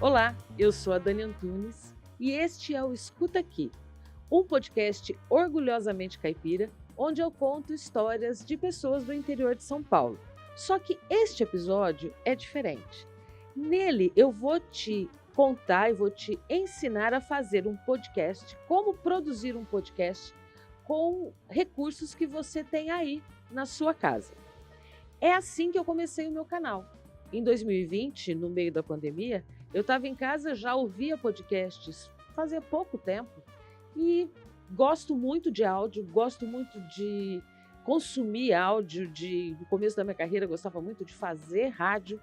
Olá, eu sou a Dani Antunes e este é o Escuta Aqui, um podcast orgulhosamente caipira, onde eu conto histórias de pessoas do interior de São Paulo. Só que este episódio é diferente. Nele eu vou te contar e vou te ensinar a fazer um podcast, como produzir um podcast com recursos que você tem aí na sua casa. É assim que eu comecei o meu canal. Em 2020, no meio da pandemia, eu estava em casa, já ouvia podcasts fazia pouco tempo e gosto muito de áudio, gosto muito de consumir áudio. No começo da minha carreira, eu gostava muito de fazer rádio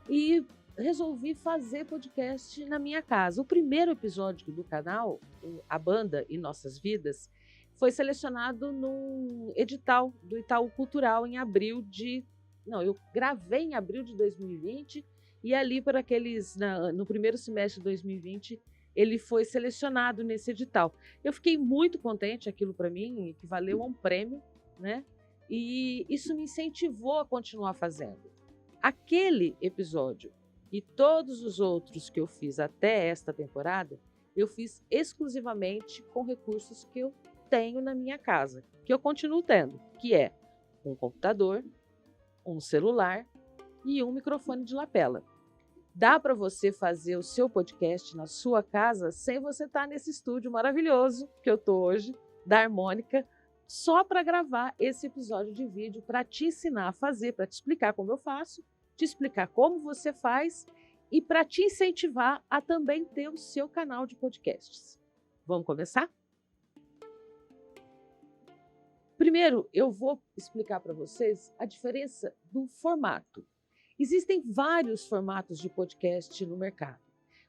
e resolvi fazer podcast na minha casa. O primeiro episódio do canal, A Banda e Nossas Vidas, foi selecionado num edital do Itaú Cultural em abril de... Não, eu gravei em abril de 2020 e ali para no primeiro semestre de 2020 ele foi selecionado nesse edital. Eu fiquei muito contente, aquilo para mim equivaleu a um prêmio, né? E isso me incentivou a continuar fazendo. Aquele episódio e todos os outros que eu fiz até esta temporada, eu fiz exclusivamente com recursos que eu tenho na minha casa, que eu continuo tendo, que é um computador, um celular e um microfone de lapela. Dá para você fazer o seu podcast na sua casa sem você estar nesse estúdio maravilhoso que eu estou hoje, da Harmônica, só para gravar esse episódio de vídeo para te ensinar a fazer, para te explicar como eu faço, te explicar como você faz e para te incentivar a também ter o seu canal de podcasts. Vamos começar? Primeiro, eu vou explicar para vocês a diferença do formato. Existem vários formatos de podcast no mercado.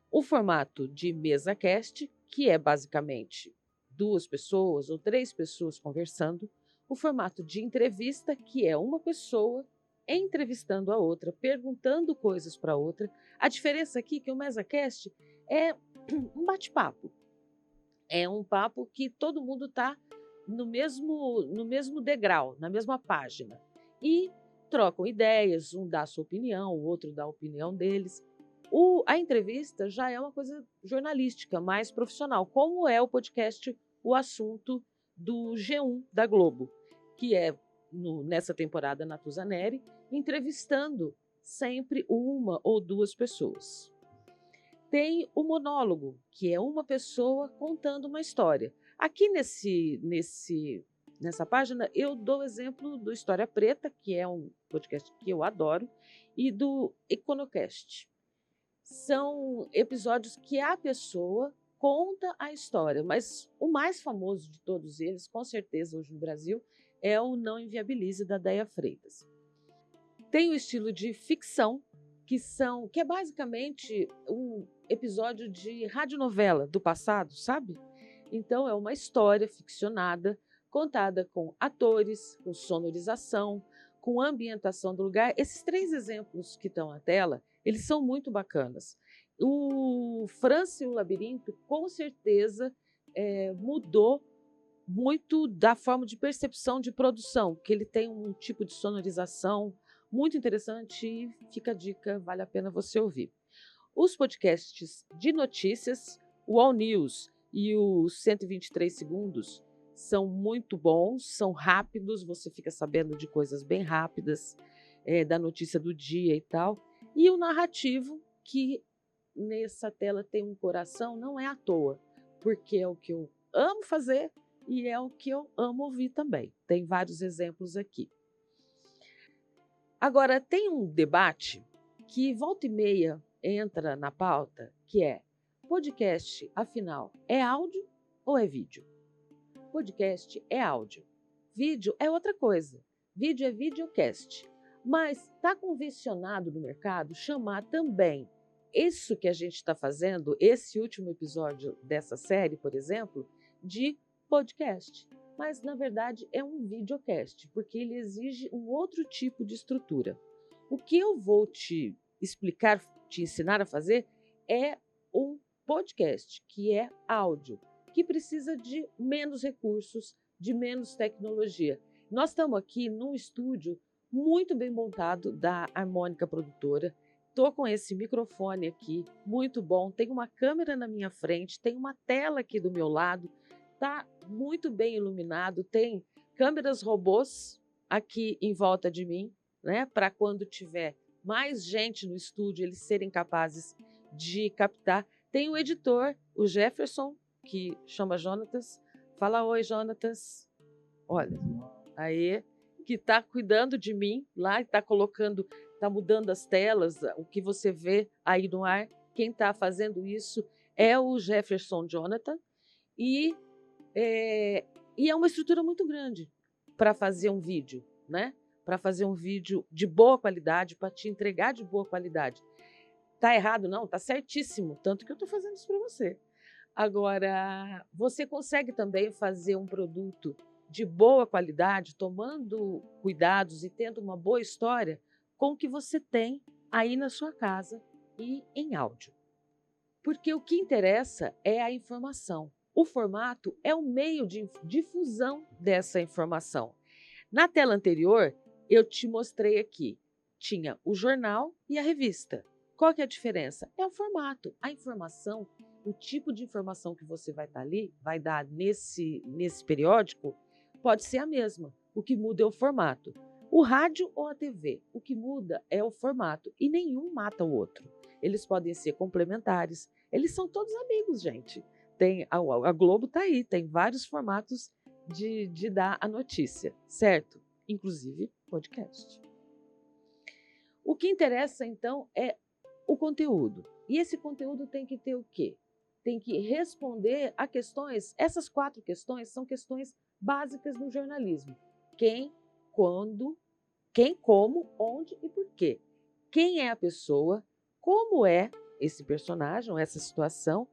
O formato de mesa-cast, que é basicamente 2 pessoas ou 3 pessoas conversando. O formato de entrevista, que é uma pessoa entrevistando a outra, perguntando coisas para a outra. A diferença aqui é que o mesa-cast é um bate-papo. É um papo que todo mundo está no mesmo degrau, na mesma página. E trocam ideias, um dá a sua opinião, o outro dá a opinião deles. A entrevista já é uma coisa jornalística, mais profissional, como é o podcast O Assunto do G1 da Globo, que é, nessa temporada, Natuzaneri, entrevistando sempre uma ou 2 pessoas. Tem o monólogo, que é uma pessoa contando uma história. Aqui nessa página eu dou o exemplo do História Preta, que é um podcast que eu adoro, e do Econocast. São episódios que a pessoa conta a história, mas o mais famoso de todos eles, com certeza hoje no Brasil, é o Não Inviabilize, da Déia Freitas. Tem o estilo de ficção, que é basicamente um episódio de radionovela do passado, sabe? Então é uma história ficcionada, contada com atores, com sonorização, com ambientação do lugar. Esses 3 exemplos que estão na tela, eles são muito bacanas. O França e o Labirinto, com certeza, mudou muito da forma de percepção de produção, que ele tem um tipo de sonorização muito interessante e fica a dica, vale a pena você ouvir. Os podcasts de notícias, o All News e o 123 Segundos, são muito bons, são rápidos, você fica sabendo de coisas bem rápidas, da notícia do dia e tal. E o narrativo, que nessa tela tem um coração, não é à toa, porque é o que eu amo fazer e é o que eu amo ouvir também. Tem vários exemplos aqui. Agora, tem um debate que volta e meia entra na pauta, que é: podcast, afinal, é áudio ou é vídeo? Podcast é áudio. Vídeo é outra coisa. Vídeo é videocast. Mas está convencionado no mercado chamar também isso que a gente está fazendo, esse último episódio dessa série, por exemplo, de podcast. Mas, na verdade, é um videocast, porque ele exige um outro tipo de estrutura. O que eu vou te explicar, te ensinar a fazer, é um podcast, que é áudio, que precisa de menos recursos, de menos tecnologia. Nós estamos aqui num estúdio muito bem montado da Harmônica Produtora. tô com esse microfone aqui, muito bom, tem uma câmera na minha frente, tem uma tela aqui do meu lado, tá muito bem iluminado, tem câmeras robôs aqui em volta de mim, né, para quando tiver mais gente no estúdio, eles serem capazes de captar. Tem o editor, o Jefferson, que chama Jonatas. Fala oi, Jonatas. Olha, aí, que está cuidando de mim lá, está colocando, está mudando as telas, o que você vê aí no ar. Quem está fazendo isso é o Jefferson Jonathan. E é uma estrutura muito grande para fazer um vídeo, né? Para fazer um vídeo de boa qualidade, para te entregar de boa qualidade. Tá errado? Não, tá certíssimo. Tanto que eu estou fazendo isso para você. Agora, você consegue também fazer um produto de boa qualidade, tomando cuidados e tendo uma boa história com o que você tem aí na sua casa e em áudio. Porque o que interessa é a informação. O formato é o meio de difusão dessa informação. Na tela anterior, eu te mostrei aqui, tinha o jornal e a revista. Qual que é a diferença? É o formato. A informação, o tipo de informação que você vai dar ali, vai dar nesse periódico, pode ser a mesma. O que muda é o formato. O rádio ou a TV, o que muda é o formato e nenhum mata o outro. Eles podem ser complementares, eles são todos amigos, gente. A Globo está aí, tem vários formatos de dar a notícia, certo? Inclusive podcast. O que interessa, então, é o conteúdo. E esse conteúdo tem que ter o quê? Tem que responder a questões, essas 4 questões são questões básicas no jornalismo. Quem, quando, quem, como, onde e por quê. Quem é a pessoa, como é esse personagem, ou essa situação,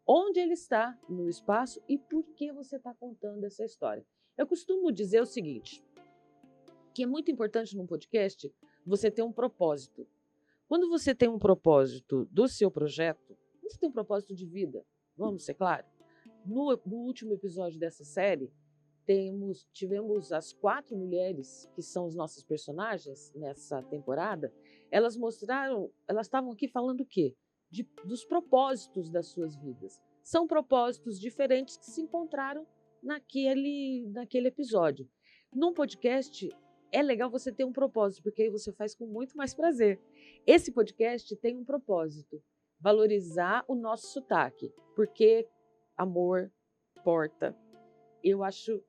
onde ele está no espaço e por que você está contando essa história. Eu costumo dizer o seguinte, que é muito importante num podcast você ter um propósito. Quando você tem um propósito do seu projeto, você tem um propósito de vida, vamos ser claro. No último episódio dessa série, tivemos as 4 mulheres que são os nossos personagens nessa temporada. Elas estavam aqui falando o quê? Dos propósitos das suas vidas. São propósitos diferentes que se encontraram naquele episódio. Num podcast, é legal você ter um propósito, porque aí você faz com muito mais prazer. Esse podcast tem um propósito, valorizar o nosso sotaque, porque amor, porta. Eu acho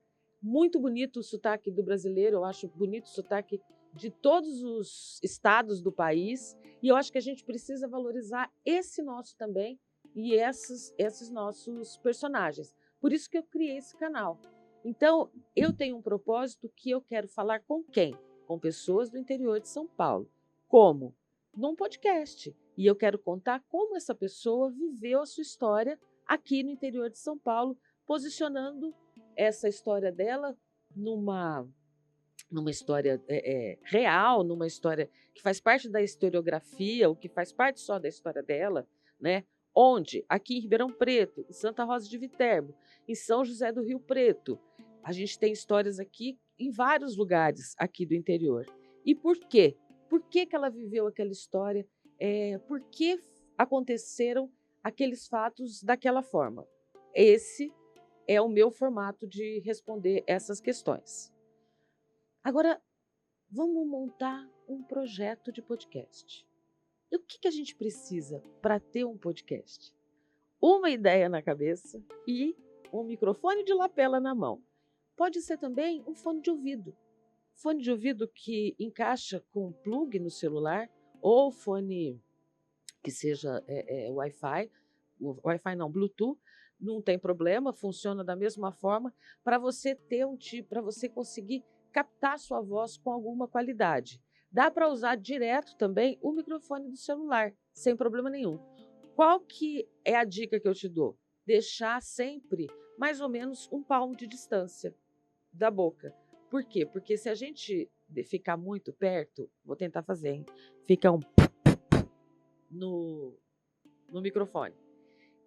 muito bonito o sotaque do brasileiro, eu acho bonito o sotaque de todos os estados do país, e eu acho que a gente precisa valorizar esse nosso também e esses nossos personagens. Por isso que eu criei esse canal. Então, eu tenho um propósito que eu quero falar com quem? Com pessoas do interior de São Paulo. Como? Num podcast. E eu quero contar como essa pessoa viveu a sua história aqui no interior de São Paulo, posicionando essa história dela numa história real, numa história que faz parte da historiografia, ou que faz parte só da história dela, né? Onde? Aqui em Ribeirão Preto, em Santa Rosa de Viterbo, em São José do Rio Preto. A gente tem histórias aqui em vários lugares aqui do interior. E por quê? Por que ela viveu aquela história? Por que aconteceram aqueles fatos daquela forma? Esse é o meu formato de responder essas questões. Agora, vamos montar um projeto de podcast. E o que a gente precisa para ter um podcast? Uma ideia na cabeça e um microfone de lapela na mão. Pode ser também um fone de ouvido. Fone de ouvido que encaixa com plug no celular ou fone que seja Wi-Fi. Wi-Fi não, Bluetooth. Não tem problema, funciona da mesma forma para você ter para você conseguir captar sua voz com alguma qualidade. Dá para usar direto também o microfone do celular, sem problema nenhum. Qual que é a dica que eu te dou? Deixar sempre mais ou menos um palmo de distância da boca. Por quê? Porque se a gente ficar muito perto, vou tentar fazer, hein? Fica um no microfone.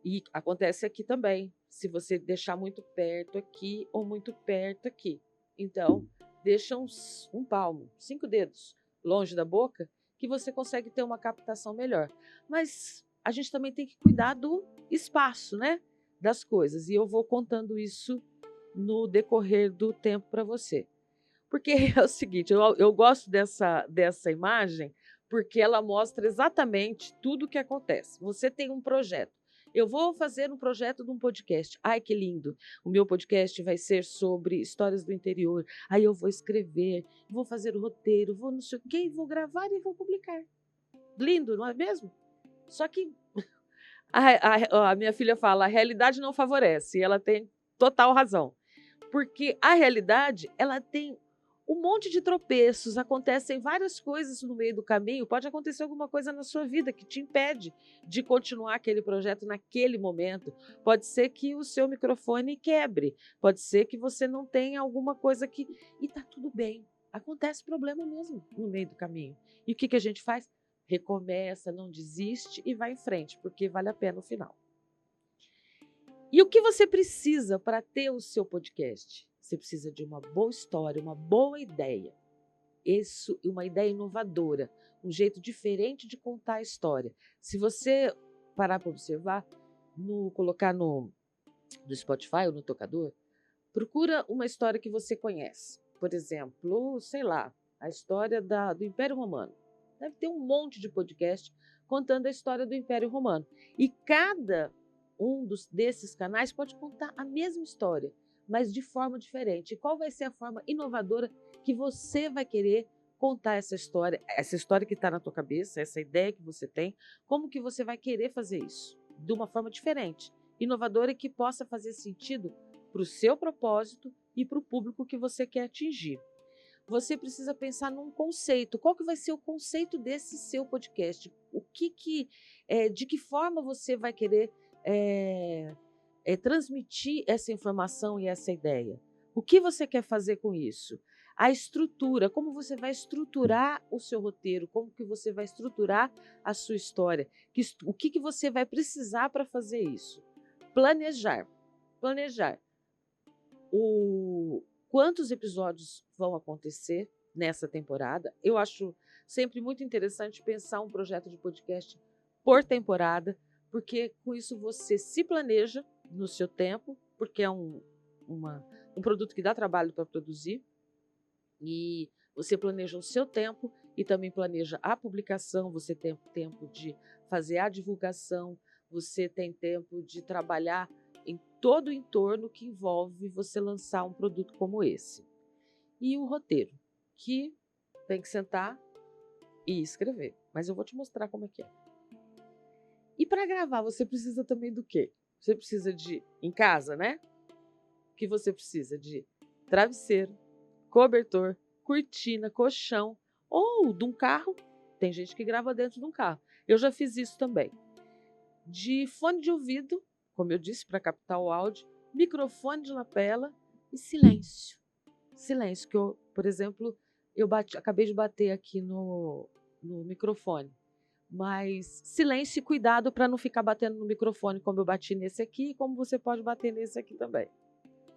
E acontece aqui também, se você deixar muito perto aqui ou muito perto aqui. Então, deixa um palmo, 5 dedos longe da boca, que você consegue ter uma captação melhor. Mas a gente também tem que cuidar do espaço, né? Das coisas. E eu vou contando isso no decorrer do tempo para você. Porque é o seguinte, eu gosto dessa imagem porque ela mostra exatamente tudo o que acontece. Você tem um projeto. Eu vou fazer um projeto de um podcast. Ai, que lindo! O meu podcast vai ser sobre histórias do interior. Aí eu vou escrever, vou fazer o roteiro, vou não sei o quê, vou gravar e vou publicar. Lindo, não é mesmo? Só que a minha filha fala, a realidade não favorece. E ela tem total razão. Porque a realidade, ela tem um monte de tropeços, acontecem várias coisas no meio do caminho, pode acontecer alguma coisa na sua vida que te impede de continuar aquele projeto naquele momento. Pode ser que o seu microfone quebre, pode ser que você não tenha alguma coisa que... E tá tudo bem, acontece problema mesmo no meio do caminho. E o que a gente faz? Recomeça, não desiste e vai em frente, porque vale a pena no final. E o que você precisa para ter o seu podcast? Você precisa de uma boa história, uma boa ideia. Isso, uma ideia inovadora, um jeito diferente de contar a história. Se você parar para observar, colocar no Spotify ou no tocador, procura uma história que você conhece. Por exemplo, sei lá, a história do Império Romano. Deve ter um monte de podcast contando a história do Império Romano. E cada desses canais pode contar a mesma história, mas de forma diferente. E qual vai ser a forma inovadora que você vai querer contar essa história que está na tua cabeça, essa ideia que você tem, como que você vai querer fazer isso? De uma forma diferente, inovadora e que possa fazer sentido para o seu propósito e para o público que você quer atingir. Você precisa pensar num conceito. Qual que vai ser o conceito desse seu podcast? De que forma você vai querer transmitir essa informação e essa ideia? O que você quer fazer com isso? A estrutura, como você vai estruturar o seu roteiro, como que você vai estruturar a sua história, o que você vai precisar para fazer isso? Planejar. Quantos episódios vão acontecer nessa temporada? Eu acho sempre muito interessante pensar um projeto de podcast por temporada, porque com isso você se planeja no seu tempo, porque é um produto que dá trabalho para produzir, e você planeja o seu tempo e também planeja a publicação, você tem tempo de fazer a divulgação, você tem tempo de trabalhar em todo o entorno que envolve você lançar um produto como esse. E o roteiro, que tem que sentar e escrever, mas eu vou te mostrar como é que é. E para gravar, você precisa também do quê? Você precisa em casa, né? Que você precisa de travesseiro, cobertor, cortina, colchão, ou de um carro. Tem gente que grava dentro de um carro. Eu já fiz isso também. De fone de ouvido, como eu disse, para captar o áudio, microfone de lapela e silêncio. Silêncio, que eu, por exemplo, acabei de bater aqui no microfone. Mas silêncio e cuidado para não ficar batendo no microfone como eu bati nesse aqui e como você pode bater nesse aqui também.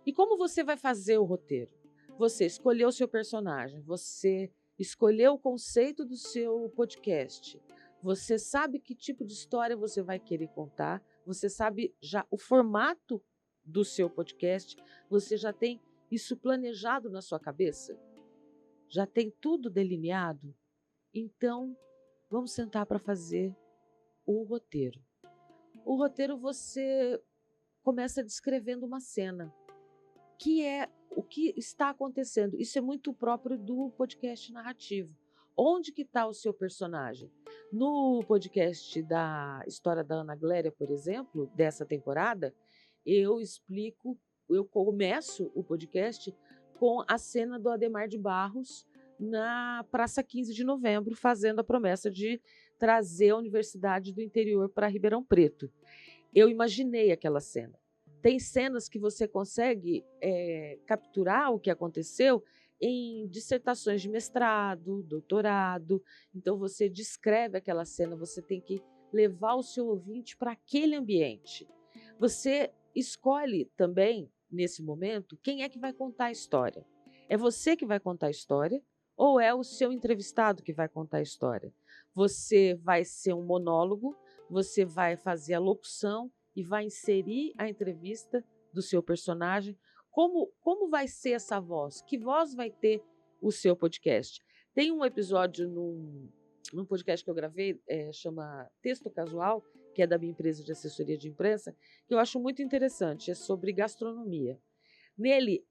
E como você vai fazer o roteiro? Você escolheu o seu personagem, você escolheu o conceito do seu podcast, você sabe que tipo de história você vai querer contar, você sabe já o formato do seu podcast, você já tem isso planejado na sua cabeça? Já tem tudo delineado? Então, vamos sentar para fazer o roteiro. O roteiro você começa descrevendo uma cena, que é o que está acontecendo. Isso é muito próprio do podcast narrativo. Onde que está o seu personagem? No podcast da história da Ana Gléria, por exemplo, dessa temporada, eu começo o podcast com a cena do Adhemar de Barros na Praça 15 de Novembro, fazendo a promessa de trazer a Universidade do Interior para Ribeirão Preto. Eu imaginei aquela cena. Tem cenas que você consegue capturar o que aconteceu em dissertações de mestrado, doutorado. Então, você descreve aquela cena, você tem que levar o seu ouvinte para aquele ambiente. Você escolhe também, nesse momento, quem é que vai contar a história. É você que vai contar a história ou é o seu entrevistado que vai contar a história? Você vai ser um monólogo, você vai fazer a locução e vai inserir a entrevista do seu personagem. Como vai ser essa voz? Que voz vai ter o seu podcast? Tem um episódio num podcast que eu gravei, chama Texto Casual, que é da minha empresa de assessoria de imprensa, que eu acho muito interessante, é sobre gastronomia. Nele,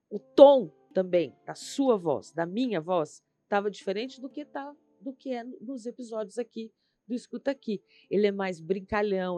o tom também da sua voz, da minha voz, estava diferente do que é nos episódios aqui do Escuta Aqui. Ele é mais brincalhão,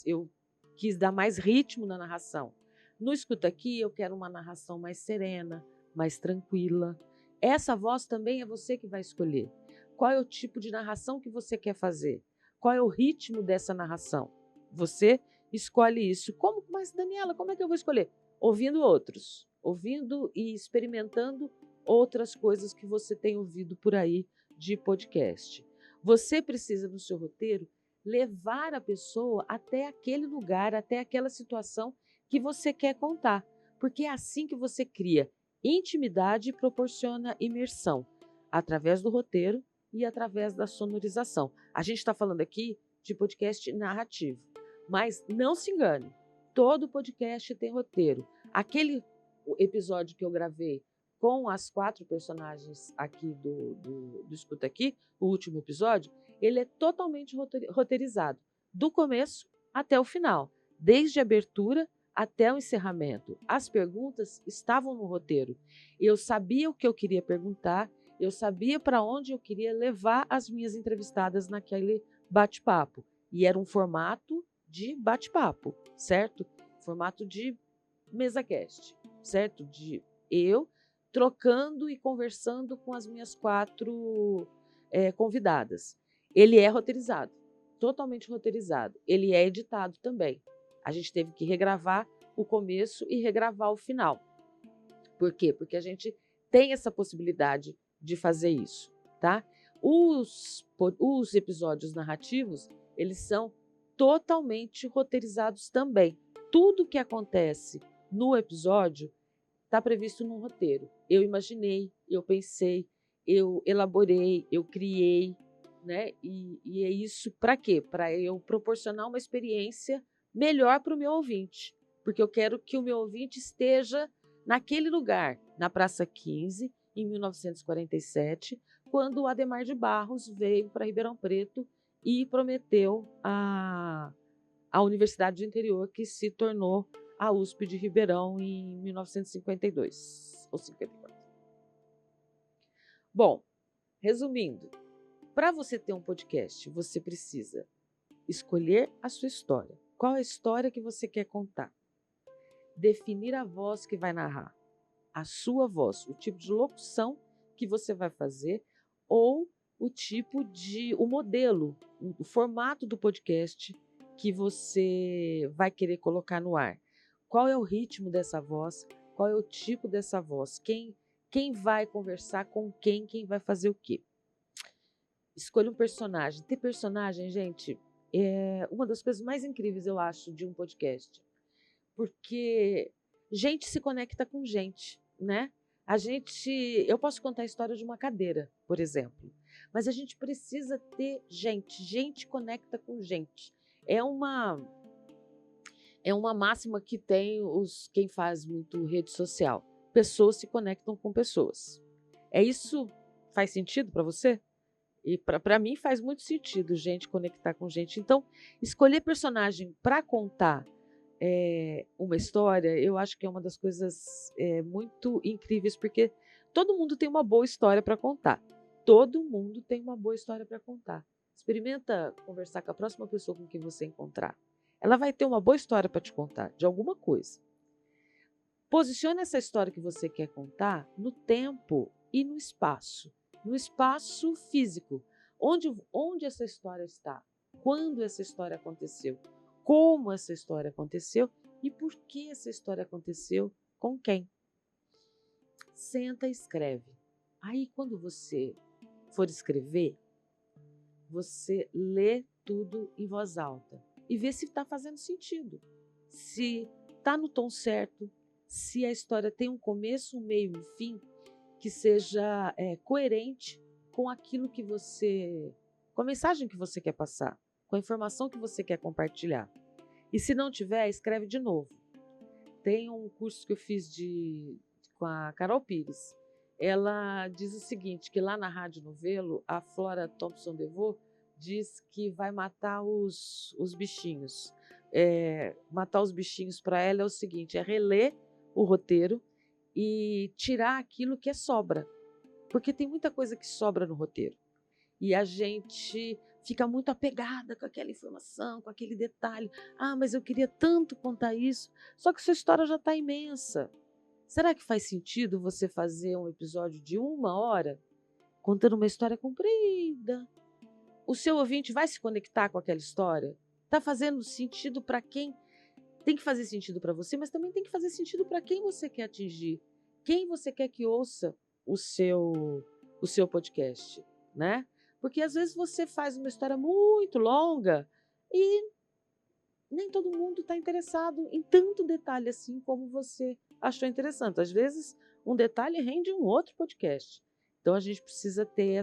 eu quis dar mais ritmo na narração. No Escuta Aqui, eu quero uma narração mais serena, mais tranquila. Essa voz também é você que vai escolher. Qual é o tipo de narração que você quer fazer? Qual é o ritmo dessa narração? Você escolhe isso. Mas, Daniela, como é que eu vou escolher? Ouvindo outros, ouvindo e experimentando outras coisas que você tem ouvido por aí de podcast. Você precisa, no seu roteiro, levar a pessoa até aquele lugar, até aquela situação que você quer contar, porque é assim que você cria intimidade e proporciona imersão, através do roteiro e através da sonorização. A gente está falando aqui de podcast narrativo, mas não se engane, todo podcast tem roteiro. Aquele episódio que eu gravei com as 4 personagens aqui do Escuta Aqui, o último episódio, ele é totalmente roteirizado, do começo até o final, desde a abertura até o encerramento. As perguntas estavam no roteiro. Eu sabia o que eu queria perguntar, eu sabia para onde eu queria levar as minhas entrevistadas naquele bate-papo. E era um formato de bate-papo, certo? Formato de MesaCast, certo? De eu trocando e conversando com as minhas 4 convidadas. Ele é roteirizado, totalmente roteirizado. Ele é editado também. A gente teve que regravar o começo e regravar o final. Por quê? Porque a gente tem essa possibilidade de fazer isso, tá? Os episódios narrativos, eles são totalmente roteirizados também. Tudo que acontece no episódio está previsto num roteiro. Eu imaginei, eu pensei, eu elaborei, eu criei, né? E é isso para quê? Para eu proporcionar uma experiência melhor para o meu ouvinte, porque eu quero que o meu ouvinte esteja naquele lugar, na Praça 15, em 1947, quando o Adhemar de Barros veio para Ribeirão Preto e prometeu a Universidade do Interior, que se tornou a USP de Ribeirão em 1952 ou 54. Bom, resumindo, para você ter um podcast, você precisa escolher a sua história. Qual é a história que você quer contar? Definir a voz que vai narrar, a sua voz, o tipo de locução que você vai fazer ou o modelo, o formato do podcast que você vai querer colocar no ar. Qual é o ritmo dessa voz? Qual é o tipo dessa voz? Quem vai conversar com quem vai fazer o quê? Escolha um personagem. Ter personagem, gente, é uma das coisas mais incríveis, eu acho, de um podcast. Porque gente se conecta com gente, né? Eu posso contar a história de uma cadeira, por exemplo, mas a gente precisa ter gente conecta com gente. É uma máxima que tem quem faz muito rede social. Pessoas se conectam com pessoas. É isso? Faz sentido para você? E para mim faz muito sentido gente conectar com gente. Então, escolher personagem para contar uma história, eu acho que é uma das coisas muito incríveis, porque todo mundo tem uma boa história para contar. Todo mundo tem uma boa história para contar. Experimenta conversar com a próxima pessoa com quem você encontrar. Ela vai ter uma boa história para te contar, de alguma coisa. Posicione essa história que você quer contar no tempo e no espaço. No espaço físico. Onde essa história está? Quando essa história aconteceu? Como essa história aconteceu e por que essa história aconteceu com quem. Senta e escreve. Aí, quando você for escrever, você lê tudo em voz alta e vê se está fazendo sentido, se está no tom certo, se a história tem um começo, um meio e um fim. que seja coerente com aquilo que com a mensagem que você quer passar, com a informação que você quer compartilhar. E se não tiver, escreve de novo. Tem um curso que eu fiz com a Carol Pires. Ela diz o seguinte, que lá na Rádio Novelo, a Flora Thompson-DeVoe diz que vai matar os bichinhos. Matar os bichinhos para ela é o seguinte, é reler o roteiro e tirar aquilo que é sobra. Porque tem muita coisa que sobra no roteiro. E a gente fica muito apegada com aquela informação, com aquele detalhe. Ah, mas eu queria tanto contar isso, só que sua história já está imensa. Será que faz sentido você fazer um episódio de 1 hora contando uma história comprida? O seu ouvinte vai se conectar com aquela história? Está fazendo sentido para quem? Tem que fazer sentido para você, mas também tem que fazer sentido para quem você quer atingir. Quem você quer que ouça o seu podcast, né? Porque às vezes você faz uma história muito longa e nem todo mundo está interessado em tanto detalhe assim como você achou interessante. Às vezes um detalhe rende um outro podcast. Então a gente precisa ter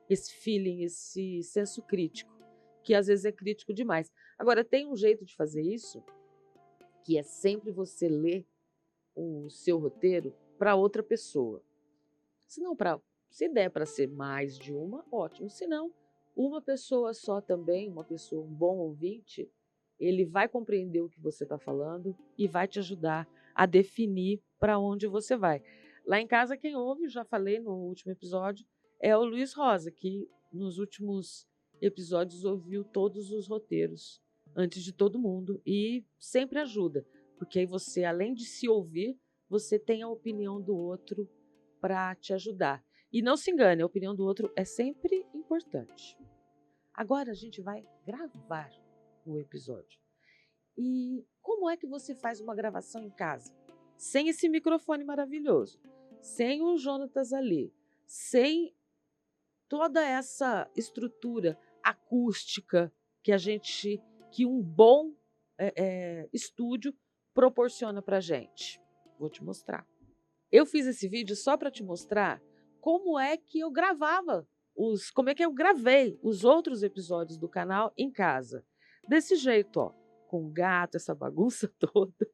esse feeling, esse senso crítico, que às vezes é crítico demais. Agora, tem um jeito de fazer isso, que é sempre você ler o seu roteiro para outra pessoa. Se der para ser mais de uma, ótimo. Se não, uma pessoa só também, um bom ouvinte, ele vai compreender o que você está falando e vai te ajudar a definir para onde você vai. Lá em casa, quem ouve, já falei no último episódio, é o Luiz Rosa, que nos últimos episódios ouviu todos os roteiros antes de todo mundo e sempre ajuda, porque aí você, além de se ouvir, você tem a opinião do outro para te ajudar. E não se engane, a opinião do outro é sempre importante. Agora a gente vai gravar o episódio. E como é que você faz uma gravação em casa? Sem esse microfone maravilhoso, sem o Jonatas ali, sem toda essa estrutura acústica que um bom estúdio proporciona para a gente. Vou te mostrar. Eu fiz esse vídeo só para te mostrar como é que eu gravei os outros episódios do canal em casa. Desse jeito, ó, com o gato, essa bagunça toda,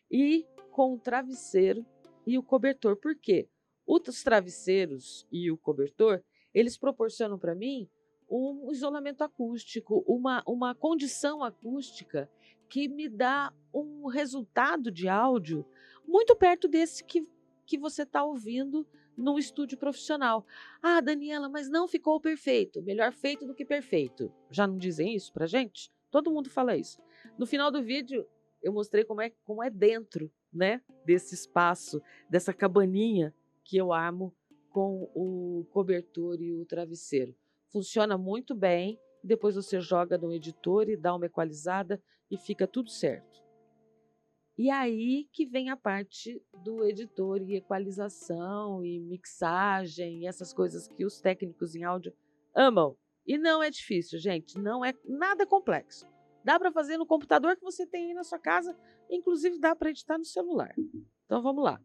e com o travesseiro e o cobertor. Por quê? Os travesseiros e o cobertor, eles proporcionam para mim um isolamento acústico, uma condição acústica que me dá um resultado de áudio muito perto desse que você está ouvindo num estúdio profissional. Ah, Daniela, mas não ficou perfeito. Melhor feito do que perfeito. Já não dizem isso pra gente? Todo mundo fala isso. No final do vídeo, eu mostrei como é dentro, né, desse espaço, dessa cabaninha que eu armo com o cobertor e o travesseiro. Funciona muito bem. Depois você joga no editor e dá uma equalizada e fica tudo certo. E aí que vem a parte do editor e equalização e mixagem, essas coisas que os técnicos em áudio amam. E não é difícil, gente, não é nada complexo. Dá para fazer no computador que você tem aí na sua casa, inclusive dá para editar no celular. Então vamos lá.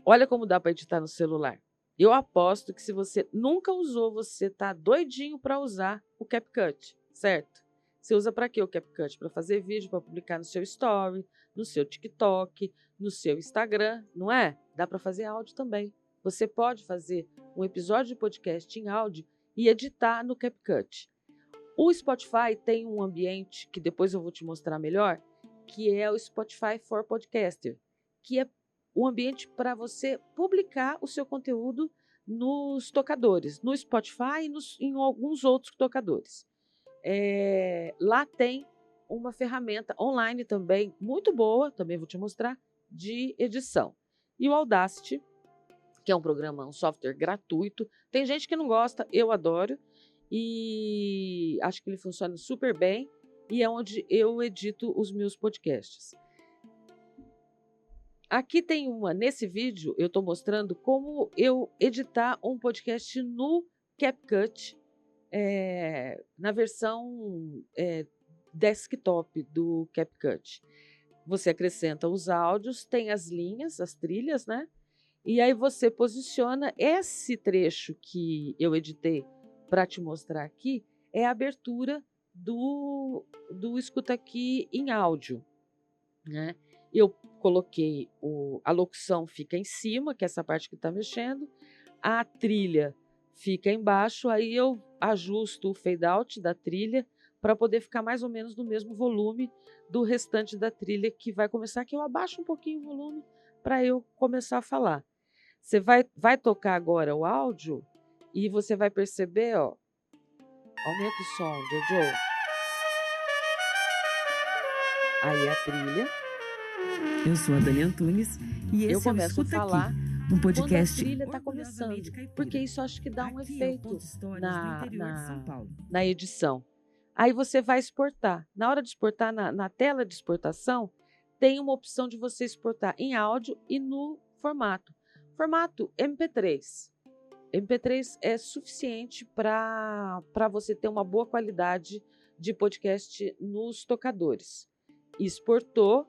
Olha como dá para editar no celular. Eu aposto que se você nunca usou, você está doidinho para usar o CapCut, certo? Você usa para quê o CapCut? Para fazer vídeo, para publicar no seu Story, no seu TikTok, no seu Instagram, não é? Dá para fazer áudio também. Você pode fazer um episódio de podcast em áudio e editar no CapCut. O Spotify tem um ambiente, que depois eu vou te mostrar melhor, que é o Spotify for Podcaster, que é um ambiente para você publicar o seu conteúdo nos tocadores, no Spotify e em alguns outros tocadores. Lá tem uma ferramenta online também, muito boa, também vou te mostrar, de edição. E o Audacity, que é um software gratuito. Tem gente que não gosta, eu adoro, e acho que ele funciona super bem, e é onde eu edito os meus podcasts. Aqui tem nesse vídeo eu estou mostrando como eu editar um podcast no CapCut, na versão desktop do CapCut. Você acrescenta os áudios, tem as linhas, as trilhas, né? E aí você posiciona esse trecho que eu editei para te mostrar aqui, é a abertura do Escuta Aqui em áudio, né? Eu coloquei a locução fica em cima, que é essa parte que está mexendo, a trilha fica embaixo, aí eu ajusto o fade out da trilha para poder ficar mais ou menos no mesmo volume do restante da trilha que vai começar, que eu abaixo um pouquinho o volume para eu começar a falar. Você vai tocar agora o áudio e você vai perceber, ó, aumenta o som, Jojo. Aí a trilha. Eu sou a Dani Antunes e esse Eu começo a falar um podcast quando a trilha está começando, porque isso acho que dá um efeito na edição. Aí você vai exportar. Na hora de exportar, na tela de exportação, tem uma opção de você exportar em áudio e no formato MP3. MP3 é suficiente para você ter uma boa qualidade de podcast nos tocadores. Exportou,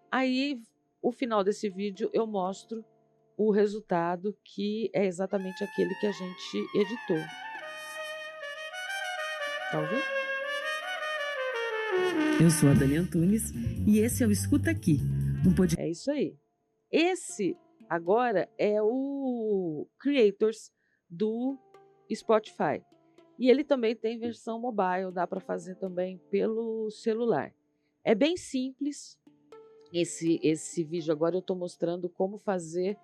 aí o final desse vídeo eu mostro o resultado, que é exatamente aquele que a gente editou. Tá ouvindo? Eu sou a Dani Antunes e esse é o Escuta Aqui, um podcast. É isso aí. Esse agora é o Creators do Spotify. E ele também tem versão mobile, dá para fazer também pelo celular. É bem simples. Esse vídeo agora eu estou mostrando como fazer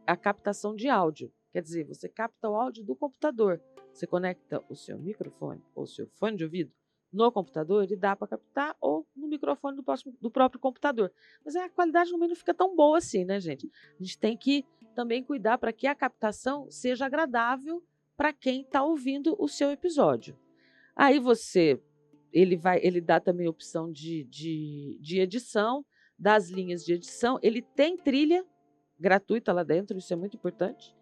a captação de áudio. Quer dizer, você capta o áudio do computador. Você conecta o seu microfone ou o seu fone de ouvido no computador e dá para captar, ou no microfone do próprio computador. Mas a qualidade no meio não fica tão boa assim, né, gente? A gente tem que também cuidar para que a captação seja agradável para quem está ouvindo o seu episódio. Aí ele dá também a opção de edição, das linhas de edição. Ele tem trilha gratuita lá dentro, isso é muito importante.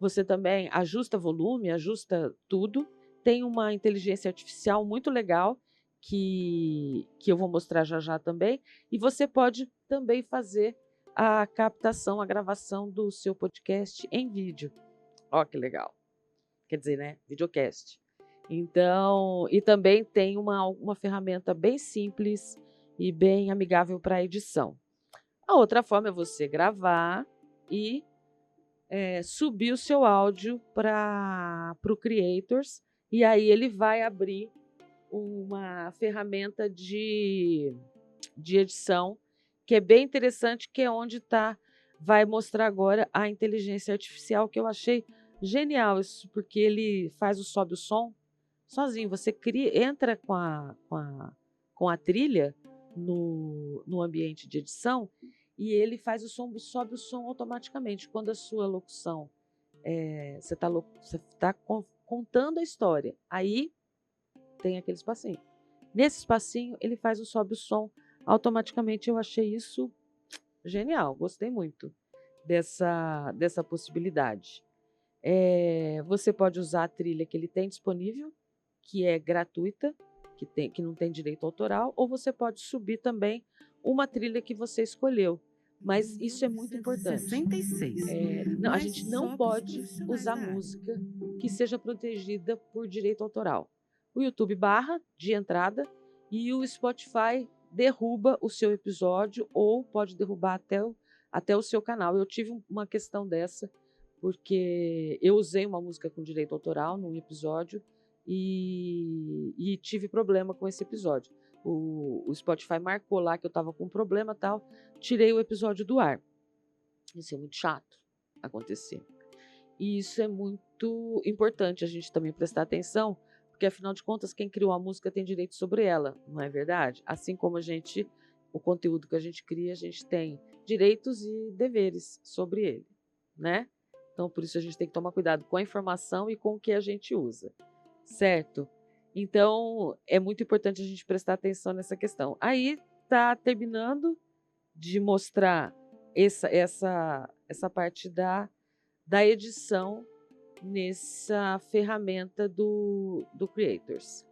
Você também ajusta volume, ajusta tudo. Tem uma inteligência artificial muito legal que eu vou mostrar já já também. E você pode também fazer a captação, a gravação do seu podcast em vídeo. Ó, que legal. Quer dizer, né? Videocast. Então, e também tem uma ferramenta bem simples e bem amigável para edição. A outra forma é você gravar e subir o seu áudio para o Creators, e aí ele vai abrir uma ferramenta de edição que é bem interessante, que é onde vai mostrar agora a inteligência artificial, que eu achei genial isso, porque ele sobe o som sozinho. Você entra com a trilha no ambiente de edição e ele sobe o som automaticamente. Quando a sua locução, você está contando a história, aí tem aquele espacinho. Nesse espacinho, ele sobe o som automaticamente. Eu achei isso genial, gostei muito dessa possibilidade. Você pode usar a trilha que ele tem disponível, que é gratuita, que não tem direito autoral, ou você pode subir também uma trilha que você escolheu. Mas isso é muito importante. 66. A gente não pode usar música que seja protegida por direito autoral. O YouTube barra de entrada e o Spotify derruba o seu episódio ou pode derrubar até o seu canal. Eu tive uma questão dessa, porque eu usei uma música com direito autoral num episódio e tive problema com esse episódio. O Spotify marcou lá que eu estava com problema e tal, tirei o episódio do ar. Isso é muito chato acontecer. E isso é muito importante a gente também prestar atenção, porque afinal de contas quem criou a música tem direito sobre ela, não é verdade? Assim como o conteúdo que a gente cria, a gente tem direitos e deveres sobre ele, né? Então por isso a gente tem que tomar cuidado com a informação e com o que a gente usa, certo? Então é muito importante a gente prestar atenção nessa questão. Aí tá terminando de mostrar essa parte da edição nessa ferramenta do Creators.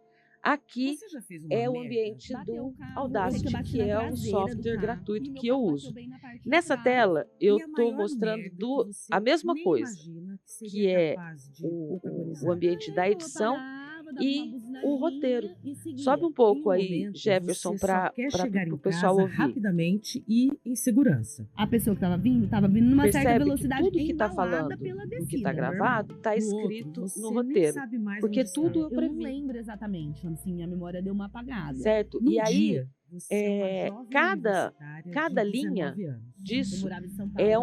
Aqui Você já fez uma é o merda? ambiente Bateu o do carro, Audacity, eu sei que eu bati que na é um traseira do software carro, gratuito e meu que eu carro bateu uso. bem na parte de Nessa trás. tela, eu E a estou maior mostrando merda que a você mesma nem coisa, imagina que seria que é capaz de o protagonizar. ambiente da Aí eu edição parava, dava uma e o roteiro. buzinadinha e Sobe seguia. um Em pouco um aí, momento, Jefferson, você só para quer chegar o em pessoal casa ouvir. rapidamente e em segurança. A pessoa que tava vindo numa certa Percebe que velocidade tudo que está embalada falando pela do que descida, está normal. gravado está No outro, escrito no você nem roteiro, sabe mais porque onde tudo está. eu Eu não previ, lembro exatamente, assim, a memória deu uma apagada. certo? Num E aí, dia, você é uma jovem cada universitária de linha 19 anos. Eu disso morava em São Paulo é na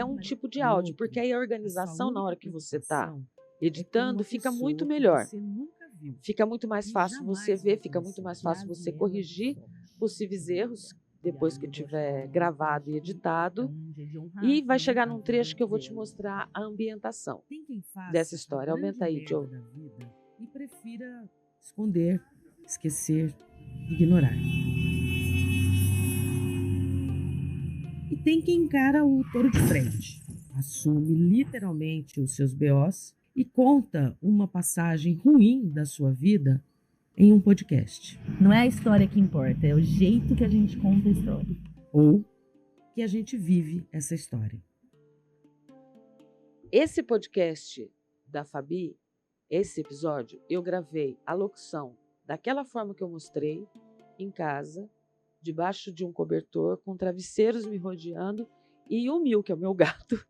um época. tipo de No áudio, outro, porque aí a a sua organização na única hora que você está preocupação é com editando uma fica muito pessoa que melhor. você nunca viu Fica muito mais e fácil você jamais ver, vai fica muito conhecer. mais fácil você Graziella corrigir de Fonte. possíveis erros depois que E aí eu vou tiver falar uma gravado e coisa que editado. Então, um dia de honrar, E vai né, chegar a num vida trecho que eu vou te dela. mostrar a ambientação tem quem faça dessa a história. grande Aumenta aí, merda Joe. da vida e prefira esconder, esquecer, ignorar. E tem quem encara o touro de frente, assume literalmente os seus BOs e conta uma passagem ruim da sua vida em um podcast. Não é a história que importa, é o jeito que a gente conta a história. Ou que a gente vive essa história. Esse podcast da Fabi, esse episódio, eu gravei a locução daquela forma que eu mostrei, em casa, debaixo de um cobertor, com travesseiros me rodeando e o Mil, que é o meu gato,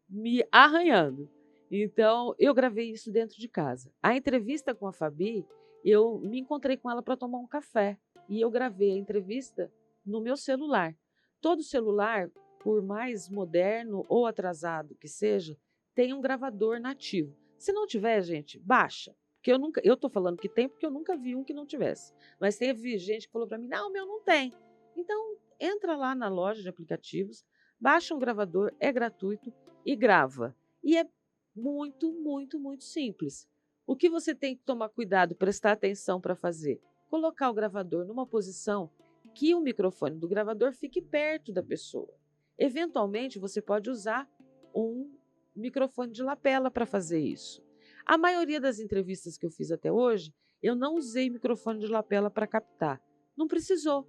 me arranhando. Então, eu gravei isso dentro de casa. A entrevista com a Fabi, eu me encontrei com ela para tomar um café e eu gravei a entrevista no meu celular. Todo celular, por mais moderno ou atrasado que seja, tem um gravador nativo. Se não tiver, gente, baixa. Porque eu tô falando que tem porque eu nunca vi um que não tivesse. Mas teve gente que falou para mim: "Não, o meu não tem". Então, entra lá na loja de aplicativos, baixa um gravador, é gratuito e grava. E é muito, muito, muito simples. O que você tem que tomar cuidado, prestar atenção para fazer? Colocar o gravador numa posição que o microfone do gravador fique perto da pessoa. Eventualmente, você pode usar um microfone de lapela para fazer isso. A maioria das entrevistas que eu fiz até hoje, eu não usei microfone de lapela para captar. Não precisou,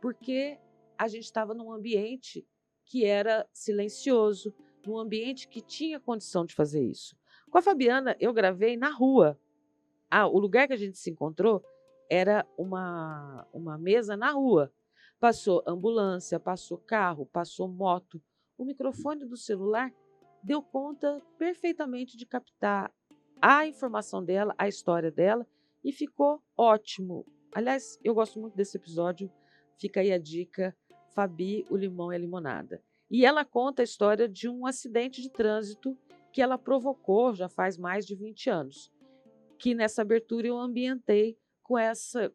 porque a gente estava num ambiente que era silencioso, num ambiente que tinha condição de fazer isso. Com a Fabiana, eu gravei na rua. O lugar que a gente se encontrou era uma mesa na rua. Passou ambulância, passou carro, passou moto. O microfone do celular deu conta perfeitamente de captar a informação dela, a história dela, e ficou ótimo. Aliás, eu gosto muito desse episódio. Fica aí a dica: Fabi, o limão e a limonada. E ela conta a história de um acidente de trânsito que ela provocou já faz mais de 20 anos. Que nessa abertura eu ambientei com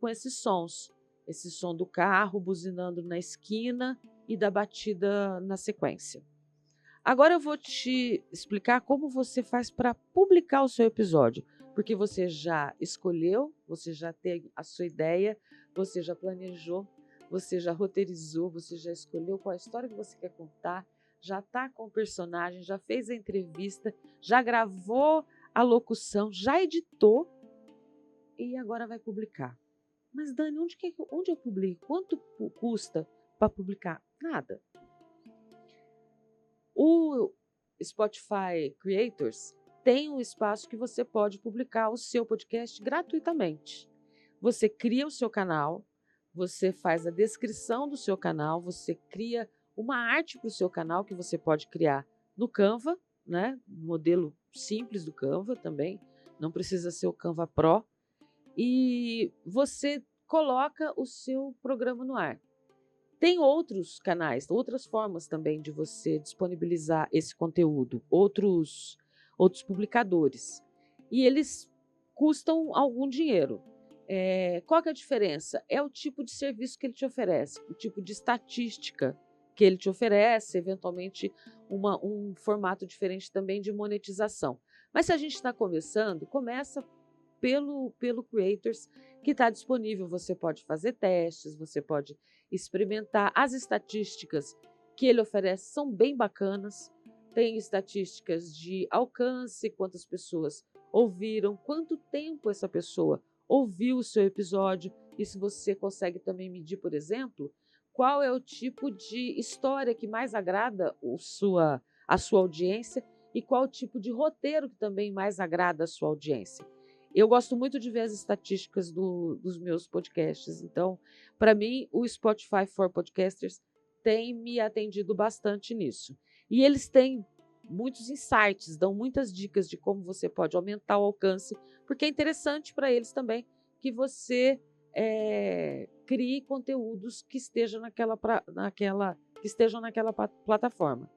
esses sons. Esse som do carro buzinando na esquina e da batida na sequência. Agora eu vou te explicar como você faz para publicar o seu episódio, porque você já escolheu, você já tem a sua ideia, você já planejou, você já roteirizou, você já escolheu qual a história que você quer contar, já está com o personagem, já fez a entrevista, já gravou a locução, já editou e agora vai publicar. Mas Dani, onde eu publico? Quanto custa para publicar? Nada. O Spotify Creators tem um espaço que você pode publicar o seu podcast gratuitamente. Você cria o seu canal, você faz a descrição do seu canal, você cria uma arte para o seu canal que você pode criar no Canva, né? Modelo simples do Canva também, não precisa ser o Canva Pro. E você coloca o seu programa no ar. Tem outros canais, outras formas também de você disponibilizar esse conteúdo, outros publicadores. E eles custam algum dinheiro. Qual que é a diferença? É o tipo de serviço que ele te oferece, o tipo de estatística que ele te oferece, eventualmente um formato diferente também de monetização. Mas se a gente está começando, começa pelo Creators, que está disponível. Você pode fazer testes, você pode experimentar. As estatísticas que ele oferece são bem bacanas. Tem estatísticas de alcance, quantas pessoas ouviram, quanto tempo essa pessoa ouviu o seu episódio e se você consegue também medir, por exemplo, qual é o tipo de história que mais agrada a sua audiência e qual o tipo de roteiro que também mais agrada a sua audiência. Eu gosto muito de ver as estatísticas dos meus podcasts, então, para mim, o Spotify for Podcasters tem me atendido bastante nisso. E eles têm muitos insights, dão muitas dicas de como você pode aumentar o alcance, porque é interessante para eles também que você crie conteúdos que estejam naquela plataforma.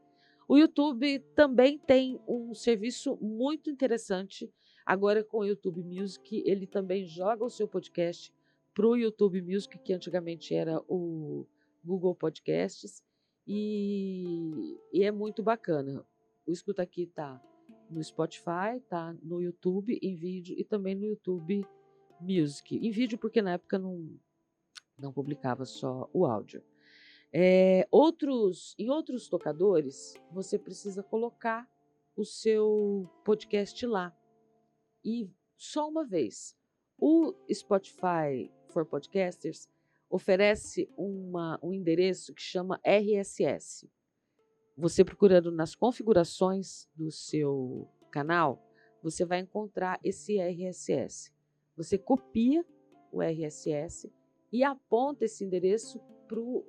O YouTube também tem um serviço muito interessante. Agora, com o YouTube Music, ele também joga o seu podcast para o YouTube Music, que antigamente era o Google Podcasts, e é muito bacana. O Escuta Aqui está no Spotify, está no YouTube em vídeo e também no YouTube Music. Em vídeo, porque na época não publicava só o áudio. Em outros tocadores, você precisa colocar o seu podcast lá. E só uma vez. O Spotify for Podcasters oferece um endereço que chama RSS. Você procurando nas configurações do seu canal, você vai encontrar esse RSS. Você copia o RSS e aponta esse endereço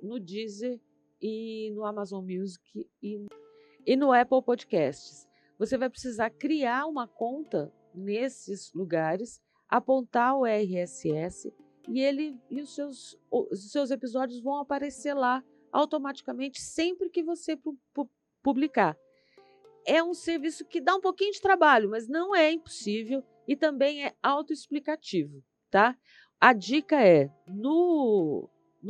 no Deezer e no Amazon Music e no Apple Podcasts. Você vai precisar criar uma conta nesses lugares, apontar o RSS e os seus episódios vão aparecer lá automaticamente sempre que você publicar. É um serviço que dá um pouquinho de trabalho, mas não é impossível e também é autoexplicativo, tá? A dica é, no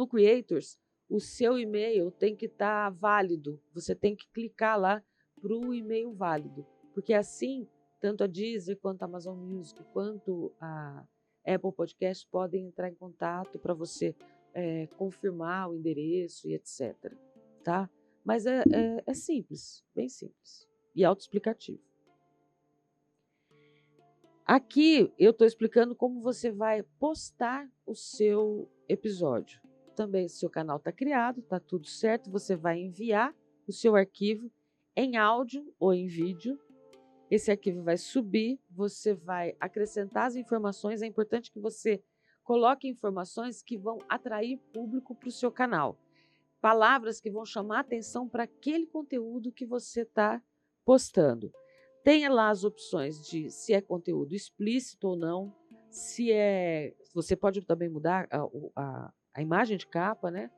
Creators, o seu e-mail tem que estar válido. Você tem que clicar lá para o e-mail válido, porque assim, tanto a Deezer, quanto a Amazon Music, quanto a Apple Podcast podem entrar em contato para você confirmar o endereço e etc. Tá? Mas é simples, bem simples e autoexplicativo. Aqui eu estou explicando como você vai postar o seu episódio. Também seu canal está criado, está tudo certo, você vai enviar o seu arquivo em áudio ou em vídeo. Esse arquivo vai subir, você vai acrescentar as informações. É importante que você coloque informações que vão atrair público para o seu canal. Palavras que vão chamar atenção para aquele conteúdo que você está postando. Tenha lá as opções de se é conteúdo explícito ou não, você pode também mudar a imagem de capa, né?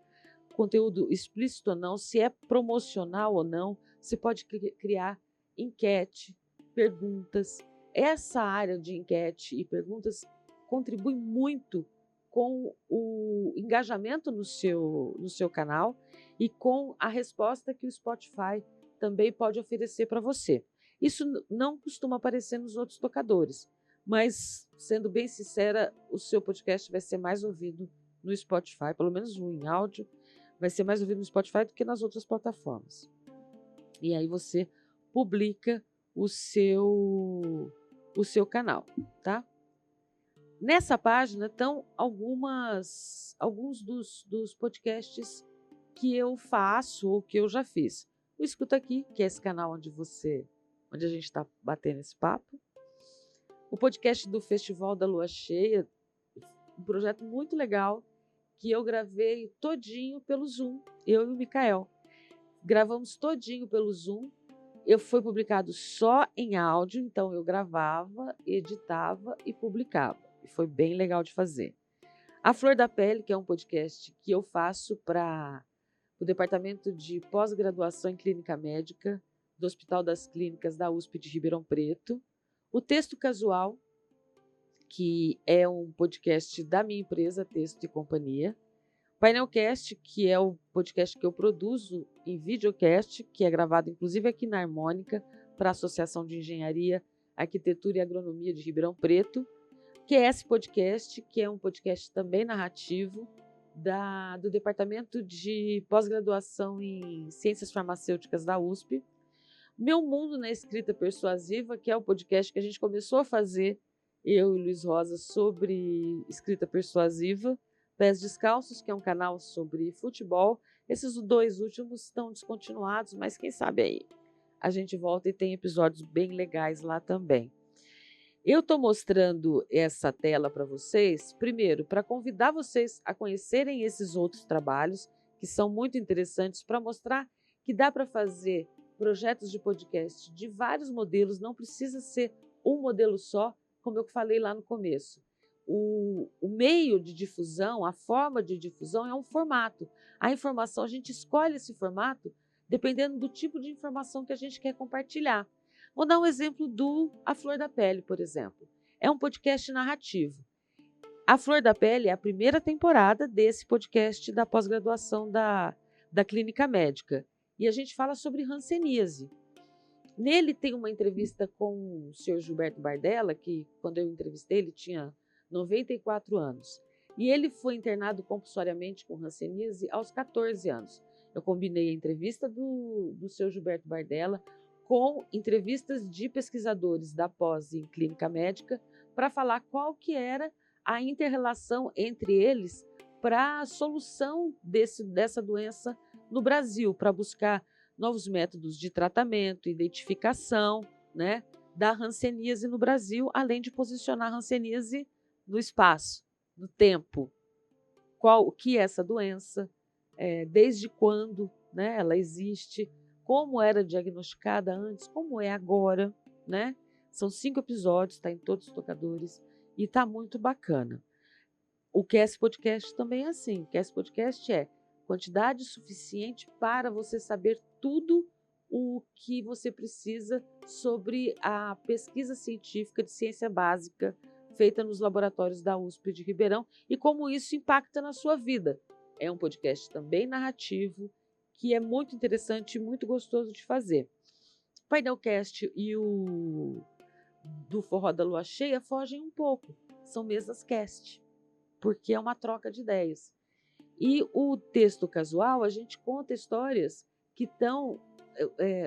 Conteúdo explícito ou não, se é promocional ou não, você pode criar enquete, perguntas. Essa área de enquete e perguntas contribui muito com o engajamento no seu canal e com a resposta que o Spotify também pode oferecer para você. Isso não costuma aparecer nos outros tocadores, mas, sendo bem sincera, o seu podcast vai ser mais ouvido no Spotify, pelo menos um em áudio, vai ser mais ouvido no Spotify do que nas outras plataformas. E aí você publica o seu canal, tá? Nessa página estão alguns dos podcasts que eu faço ou que eu já fiz. O Escuta Aqui, que é esse canal onde a gente está batendo esse papo. O podcast do Festival da Lua Cheia, um projeto muito legal que eu gravei todinho pelo Zoom, eu e o Mikael. Gravamos todinho pelo Zoom. Foi publicado só em áudio, então eu gravava, editava e publicava. E foi bem legal de fazer. A Flor da Pele, que é um podcast que eu faço para o Departamento de Pós-Graduação em Clínica Médica do Hospital das Clínicas da USP de Ribeirão Preto. O Texto Casual, que é um podcast da minha empresa, Texto e Companhia. Painelcast, que é o podcast que eu produzo em videocast, que é gravado inclusive aqui na Harmônica, para a Associação de Engenharia, Arquitetura e Agronomia de Ribeirão Preto. QS Podcast, que é um podcast também narrativo, do Departamento de Pós-Graduação em Ciências Farmacêuticas da USP. Meu Mundo na Escrita Persuasiva, que é o podcast que a gente começou a fazer eu e Luiz Rosa, sobre escrita persuasiva, Pés Descalços, que é um canal sobre futebol. Esses 2 últimos estão descontinuados, mas quem sabe aí a gente volta e tem episódios bem legais lá também. Eu estou mostrando essa tela para vocês, primeiro, para convidar vocês a conhecerem esses outros trabalhos, que são muito interessantes, para mostrar que dá para fazer projetos de podcast de vários modelos, não precisa ser um modelo só, como eu falei lá no começo. O meio de difusão, a forma de difusão é um formato. A informação, a gente escolhe esse formato dependendo do tipo de informação que a gente quer compartilhar. Vou dar um exemplo do A Flor da Pele, por exemplo. É um podcast narrativo. A Flor da Pele é a primeira temporada desse podcast da pós-graduação da Clínica Médica. E a gente fala sobre hanseníase. Nele tem uma entrevista com o senhor Gilberto Bardella, que quando eu entrevistei ele tinha 94 anos. E ele foi internado compulsoriamente com hanseníase aos 14 anos. Eu combinei a entrevista do senhor Gilberto Bardella com entrevistas de pesquisadores da pós em clínica médica para falar qual que era a inter-relação entre eles para a solução dessa doença no Brasil, para buscar novos métodos de tratamento, identificação, né, da hanseníase no Brasil, além de posicionar a hanseníase no espaço, no tempo. O que é essa doença, desde quando, né, ela existe, como era diagnosticada antes, como é agora, né? São 5 episódios, está em todos os tocadores e está muito bacana. O Cast Podcast também é assim. O Cast Podcast é quantidade suficiente para você saber tudo o que você precisa sobre a pesquisa científica de ciência básica feita nos laboratórios da USP de Ribeirão e como isso impacta na sua vida. É um podcast também narrativo, que é muito interessante e muito gostoso de fazer. O Painelcast e o do Forró da Lua Cheia fogem um pouco. São mesas cast, porque é uma troca de ideias. E o texto casual, a gente conta histórias que estão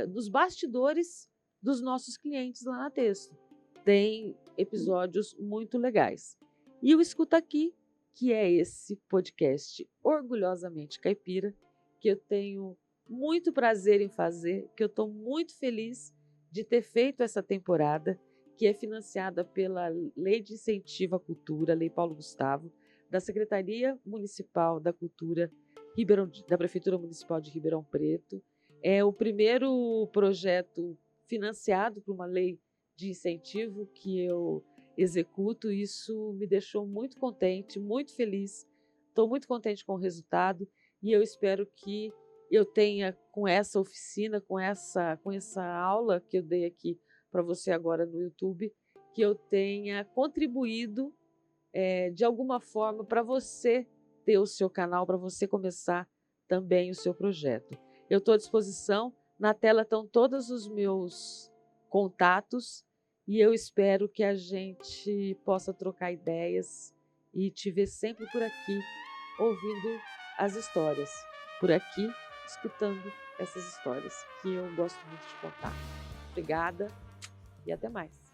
nos bastidores dos nossos clientes lá na Texto. Tem episódios muito legais. E o Escuta Aqui, que é esse podcast orgulhosamente caipira, que eu tenho muito prazer em fazer, que eu estou muito feliz de ter feito essa temporada, que é financiada pela Lei de Incentivo à Cultura, Lei Paulo Gustavo, da Secretaria Municipal da Cultura da Prefeitura Municipal de Ribeirão Preto. É o primeiro projeto financiado por uma lei de incentivo que eu executo. Isso me deixou muito contente, muito feliz. Estou muito contente com o resultado e eu espero que eu tenha, com essa oficina, com essa aula que eu dei aqui para você agora no YouTube, que eu tenha contribuído de alguma forma para você ter o seu canal, para você começar também o seu projeto. Eu estou à disposição, na tela estão todos os meus contatos e eu espero que a gente possa trocar ideias e te ver sempre por aqui, ouvindo as histórias, por aqui, escutando essas histórias que eu gosto muito de contar. Obrigada e até mais.